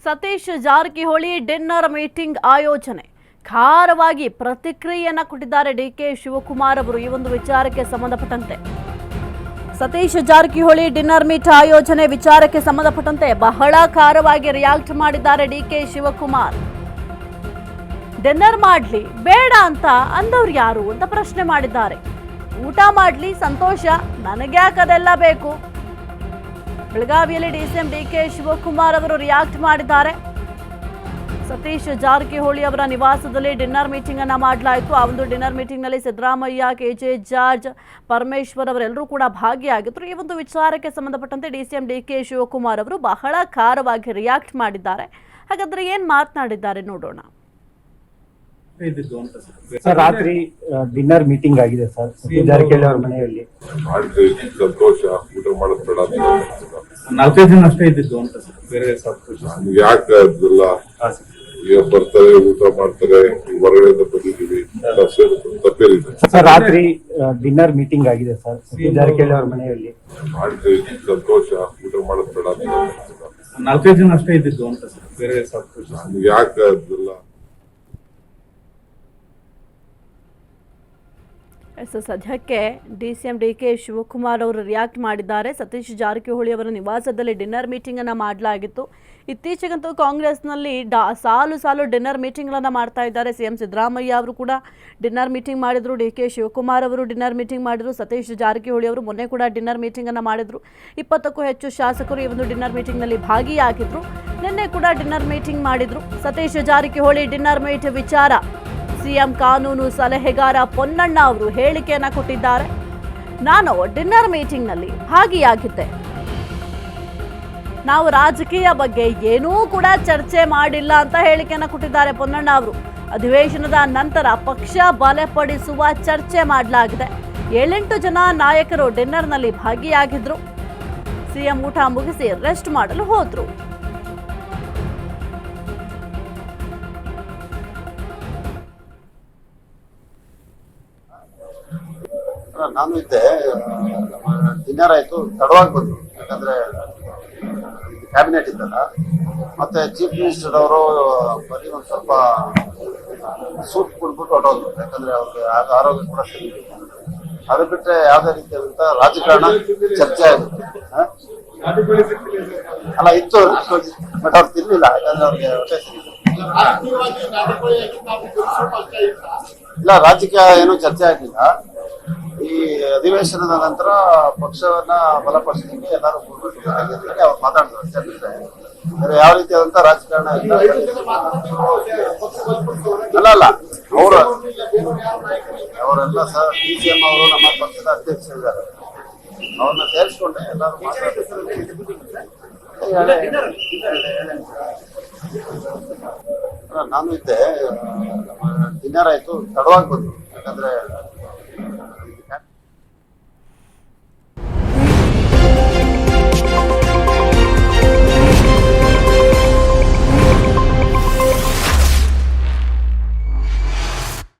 Satish Jarkiholi dinner meeting ಆಯೋಜನೆ ಖಾರವಾಗಿ ಪ್ರತಿಕ್ರಿಯೆಯನ್ನ ಕೊಟ್ಟಿದ್ದಾರೆ ಡಿಕೆ ಶಿವಕುಮಾರ್ ಅವರು ಈ ಒಂದು ವಿಚಾರಕ್ಕೆ ಸಂಬಂಧಪಟ್ಟಂತೆ ಸತೀಶ್ ಜಾರಕಿಹೊಳಿ ಡಿನ್ನರ್ ಮೀಟ್ ಆಯೋಜನೆ ವಿಚಾರಕ್ಕೆ ಸಂಬಂಧಪಟ್ಟಂತೆ ಬಹಳ ಖಾರವಾಗಿ ರಿಯಾಕ್ಟ್ ಮಾಡಿದ್ದಾರೆ ಡಿಕೆ ಶಿವಕುಮಾರ್. ಡಿನ್ನರ್ ಮಾಡ್ಲಿ ಬೇಡ ಅಂತ ಅಂದವ್ರು ಯಾರು ಅಂತ ಪ್ರಶ್ನೆ ಮಾಡಿದ್ದಾರೆ. ಊಟ ಮಾಡ್ಲಿ ಸಂತೋಷ, ನನಗ್ಯಾಕದೆಲ್ಲ ಬೇಕು. ಬೆಳಗಾವಿಯಲ್ಲಿ ಡಿಸಿಎಂ ಡಿಕೆ ಶಿವಕುಮಾರ್ ಅವರು ರಿಯಾಕ್ಟ್ ಮಾಡಿದ್ದಾರೆ. ಸತೀಶ್ ಜಾರಕಿಹೊಳಿ ಅವರ ನಿವಾಸದಲ್ಲಿ ಡಿನ್ನರ್ ಮೀಟಿಂಗ್ ಅನ್ನ ಮಾಡಲಾಯಿತು. ಆ ಒಂದು ಡಿನ್ನರ್ ಮೀಟಿಂಗ್ ನಲ್ಲಿ ಸಿದ್ದರಾಮಯ್ಯ, ಕೆಜೆ ಜಾರ್ಜ್, ಪರಮೇಶ್ವರ್ ಅವರೆಲ್ಲರೂ ಕೂಡ ಭಾಗಿಯಾಗಿದ್ರು. ಈ ಒಂದು ವಿಚಾರಕ್ಕೆ ಸಂಬಂಧಪಟ್ಟಂತೆ ಡಿಸಿಎಂ ಡಿಕೆ ಶಿವಕುಮಾರ್ ಅವರು ಬಹಳ ಖಾರವಾಗಿ ರಿಯಾಕ್ಟ್ ಮಾಡಿದ್ದಾರೆ. ಹಾಗಾದ್ರೆ ಏನ್ ಮಾತನಾಡಿದ್ದಾರೆ ನೋಡೋಣ. ಸರ್, ರಾತ್ರಿ ಡಿನ್ನರ್ ಮೀಟಿಂಗ್ ಆಗಿದೆ ಸರ್ ಜಾರಕಿಹೊಳಿ ಅವರ ಮನೆಯಲ್ಲಿ. ಸಂತೋಷ, ಊಟ ಮಾಡೋದು ಬೇಡ, 4-5 ದಿನ ಅಷ್ಟೇ ಇದ್ದಿದ್ದು ಅಂತ ಸರ್. ಬೇರೆ ಯಾಕೆ ಅದೆಲ್ಲ ಈಗ ಬರ್ತಾರೆ, ಊಟ ಮಾಡ್ತಾರೆ, ಹೊರಗಡೆಯಿಂದ ಬಂದಿದ್ದೀವಿ, ತಪ್ಪೇನಿದೆ. ಸರ್, ರಾತ್ರಿ ಡಿನ್ನರ್ ಮೀಟಿಂಗ್ ಆಗಿದೆ ಸರ್ ಜಾರಕಿಹೊಳಿ ಅವರ ಮನೆಯಲ್ಲಿ. ಸಂತೋಷ, ಊಟ ಮಾಡೋದು ಬೇಡ, 4-5 ದಿನ ಅಷ್ಟೇ ಇದ್ದಿದ್ದು ಅಂತ ಸರ್. ಬೇರೆ ಯಾಕೆ ಅದೆಲ್ಲ ಸದ್ಯಕ್ಕೆ ಡಿಸಿಎಂ ಡಿಕೆ ಶಿವಕುಮಾರ್ ಅವರು ರಿಯಾಕ್ಟ್ ಮಾಡಿದ್ದಾರೆ. ಸತೀಶ್ ಜಾರಕಿಹೊಳಿ ಅವರ ನಿವಾಸದಲ್ಲಿ ಡಿನ್ನರ್ ಮೀಟಿಂಗ್ ಅನ್ನ ಮಾಡಲಾಗಿತ್ತು. ಇತ್ತೀಚೆಗಂತೂ ಕಾಂಗ್ರೆಸ್ನಲ್ಲಿ ಸಾಲು ಡಿನ್ನರ್ ಮೀಟಿಂಗ್ಗಳನ್ನ ಮಾಡ್ತಾ ಇದ್ದಾರೆ. ಸಿಎಂ ಸಿದ್ದರಾಮಯ್ಯ ಅವರು ಕೂಡ ಡಿನ್ನರ್ ಮೀಟಿಂಗ್ ಮಾಡಿದ್ರು, ಡಿಕೆ ಶಿವಕುಮಾರ್ ಅವರು ಡಿನ್ನರ್ ಮೀಟಿಂಗ್ ಮಾಡಿದ್ರು, ಸತೀಶ್ ಜಾರಕಿಹೊಳಿ ಅವರು ಮೊನ್ನೆ ಕೂಡ ಡಿನ್ನರ್ ಮೀಟಿಂಗ್ ಅನ್ನ ಮಾಡಿದ್ರು. 20ಕ್ಕೂ ಹೆಚ್ಚು ಶಾಸಕರು ಈ ಒಂದು ಡಿನ್ನರ್ ಮೀಟಿಂಗ್ ನಲ್ಲಿ ಭಾಗಿಯಾಗಿದ್ರು. ನಿನ್ನೆ ಕೂಡ ಡಿನ್ನರ್ ಮೀಟಿಂಗ್ ಮಾಡಿದ್ರು. ಸತೀಶ್ ಜಾರಕಿಹೊಳಿ ಡಿನ್ನರ್ ಮೀಟ್ ವಿಚಾರ ಸಿಎಂ ಕಾನೂನು ಸಲಹೆಗಾರ ಪೊನ್ನಣ್ಣ ಅವರು ಹೇಳಿಕೆಯನ್ನ ಕೊಟ್ಟಿದ್ದಾರೆ. ನಾನು ಡಿನ್ನರ್ ಮೀಟಿಂಗ್ನಲ್ಲಿ ಭಾಗಿಯಾಗಿದ್ದೆ. ನಾವು ರಾಜಕೀಯ ಬಗ್ಗೆ ಏನೂ ಕೂಡ ಚರ್ಚೆ ಮಾಡಿಲ್ಲ ಅಂತ ಹೇಳಿಕೆಯನ್ನ ಕೊಟ್ಟಿದ್ದಾರೆ ಪೊನ್ನಣ್ಣ ಅವರು. ಅಧಿವೇಶನದ ನಂತರ ಪಕ್ಷ ಬಲಪಡಿಸುವ ಚರ್ಚೆ ಮಾಡಲಾಗಿದೆ. 7-8 ಜನ ನಾಯಕರು ಡಿನ್ನರ್ನಲ್ಲಿ ಭಾಗಿಯಾಗಿದ್ರು. ಸಿಎಂ ಊಟ ಮುಗಿಸಿ ರೆಸ್ಟ್ ಮಾಡಲು ಹೋದ್ರು. ನಾನು ಇದ್ದೆ. ಡಿನ್ನರ್ ಆಯ್ತು, ತಡವಾಗಿ ಬಂದ್ರು. ಯಾಕಂದ್ರೆ ಕ್ಯಾಬಿನೆಟ್ ಇದ್ದಲ್ಲ, ಮತ್ತೆ ಚೀಫ್ ಮಿನಿಸ್ಟರ್ ಅವರು ಬರೀ ಒಂದು ಸ್ವಲ್ಪ ಸೂಟ್ ಕೊಡ್ಬಿಟ್ಟು ಹೊರಟೋದ್ರು. ಯಾಕಂದ್ರೆ ಅವ್ರಿಗೆ ಆರೋಗ್ಯ ಕೂಡ ಸರಿ. ಅದು ಬಿಟ್ರೆ ಯಾವುದೇ ರೀತಿಯಾದಂತ ರಾಜಕಾರಣ ಚರ್ಚೆ ಆಗುತ್ತೆ ಅಲ್ಲ ಇತ್ತು. ಬಟ್ ಅವ್ರು ತಿನ್ಲಿಲ್ಲ, ಯಾಕಂದ್ರೆ ಅವ್ರಿಗೆ ಹೊಟ್ಟೆ ಸರಿ ಇಲ್ಲ. ರಾಜಕೀಯ ಏನೂ ಚರ್ಚೆ ಆಗಲಿಲ್ಲ. ಈ ಅಧಿವೇಶನದ ನಂತರ ಪಕ್ಷವನ್ನ ಬಲಪಡಿಸಲಿಕ್ಕೆ ಎಲ್ಲರೂ ಅವ್ರು ಮಾತಾಡ್ತಾರೆ ಅಷ್ಟೇ. ಬಿಟ್ಟರೆ ಬೇರೆ ಯಾವ ರೀತಿಯಾದಂತ ರಾಜಕಾರಣ ಇಲ್ಲ. ಅಲ್ಲ ಅವರೆಲ್ಲ ಸರ್ ಡಿಸಿಎಂ ಅವರು ನಮ್ಮ ಪಕ್ಷದ ಅಧ್ಯಕ್ಷರಿದ್ದಾರೆ. ಅವ್ರನ್ನ ಸೇರಿಸ್ಕೊಂಡೆ ಎಲ್ಲರೂ ನಾನು ಇದ್ದೆ. ಡಿನ್ನರ್ ಆಯ್ತು, ತಡವಾಗಿ ಬಂದ್ರು. ಯಾಕಂದ್ರೆ